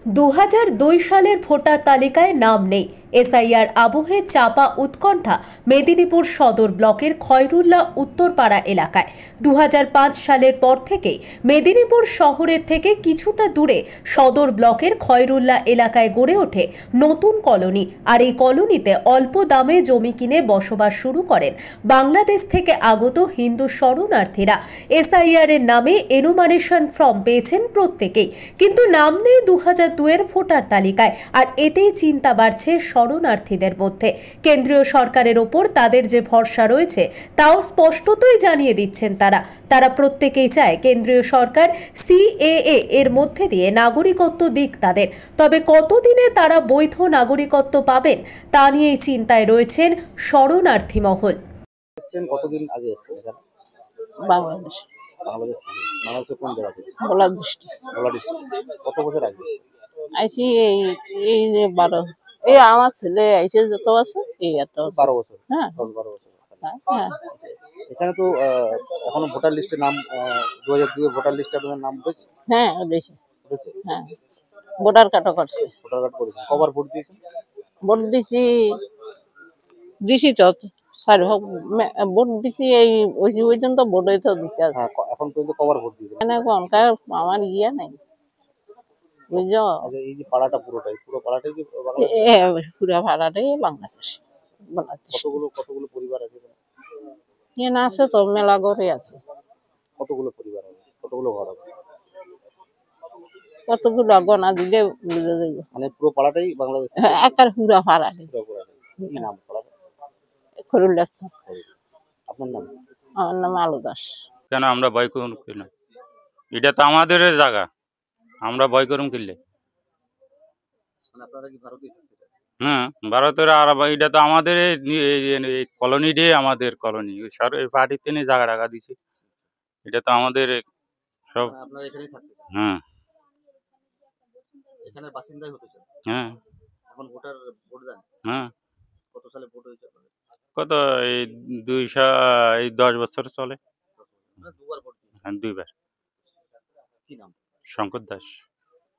2002 সালের ভোটার তালিকায় নাম নেই। এসআইআর আবহে চাপা উৎকণ্ঠা মেদিনীপুর সদর ব্লকের খয়রুল্লাহ উত্তরপাড়া এলাকায়। 2005 সালের পর থেকেই মেদিনীপুর শহরের থেকে কিছুটা দূরে সদর ব্লকের খয়রুল্লাহ এলাকায় গড়ে ওঠে নতুন কলোনি। আর এই কলোনিতে অল্প দামে জমি কিনে বসবাস শুরু করেন বাংলাদেশ থেকে আগত হিন্দু শরণার্থীরা। এসআইআর এর নামে এনুমারেশন ফর্ম পেয়েছেন প্রত্যেকেই, কিন্তু নাম নেই 2002 এর ভোটার তালিকায়। আর এতেই চিন্তা বাড়ছে শরণার্থীদের মধ্যে। কেন্দ্রীয় সরকারের ওপর তাদের যে ভরসা রয়েছে তাও স্পষ্টতই জানিয়ে দিচ্ছেন তারা প্রত্যেকেই চায় কেন্দ্রীয় সরকার সিএএ এর মধ্যে দিয়ে নাগরিকত্ব দিক তাদের। তবে কতদিনে তারা বৈধ নাগরিকত্ব পাবেন তা নিয়েই চিন্তায় রয়েছেন শরণার্থী মহল। কতদিন আগে এসেছেন এখানে? বাংলাদেশ। বাংলাদেশ থেকে? বাংলাদেশের কোন জায়গা থেকে? ভোলা ডিস্ট্রিক্ট। ভোলা ডিস্ট্রিক্ট। কত বছর আগে এসেছেন? আইসি এই যে 12 এই আমার ছেলে আইসে যত আছে এই এত 12 বছর। হ্যাঁ 10-12 বছর। হ্যাঁ। এখানে তো এখনো ভোটার লিস্টে নাম 2002 ভোটার লিস্টে আপনার নাম উঠেছে? হ্যাঁ উঠেছে। উঠেছে? হ্যাঁ ভোটার কার্ডও করছে। ভোটার কার্ড করেছেন? কবার ভোট দিয়েছেন? ভোট দিছি তো ভোট দিছি এই ওই পর্যন্ত ভোট হইতো দিতে আছে। হ্যাঁ, এখন পর্যন্ত কবার ভোট দিয়েছেন? মানে এখনকার আমার ইয়ে নাই বুঝছো। আচ্ছা, এই যে পাড়াটা পুরো পাড়াটাই কি বাংলাদেশ? পুরা ভাড়াটাই বাংলাদেশ। কতগুলো পরিবার আছে এখানে? এখানে আছে তো মেলা ঘরে আছে। কতগুলো পরিবার আছে? কতগুলো ঘর আছে? কতগুলো গনা দিলে বুঝে যাবে। মানে পুরো পাড়াটাই বাংলাদেশ? একার পুরা ভাড়া। কি নাম পাড়াটা? খরুল্লাহ। আপনার নাম? আমার নাম আলু দাস। কেন আমরা ভয় করুন করি না? এটা তো আমাদের জায়গা, আমরা ভয় করুন কিনলে? মানে আপনারা কি ভারতেই থাকতে চান? হ্যাঁ, ভারতের। আর এটা তো আমাদের কলোনি দিয়ে, আমাদের কলোনি পার্টিতে নিয়ে জায়গা টাকা দিচ্ছে। এটা তো আমাদের সব। মানে আপনারা এখানেই থাকতে চান? হ্যাঁ এখানের বাসিন্দাই হতে চান? হ্যাঁ এখন ভোট দেন? হ্যাঁ। কত সালে ভোট হয়েছে আপনাদের? কত এই 10 বছর চলে। মানে দুবার ভোট দিয়েছেন? হ্যাঁ, 2বার। কি নাম? শঙ্কর দাস।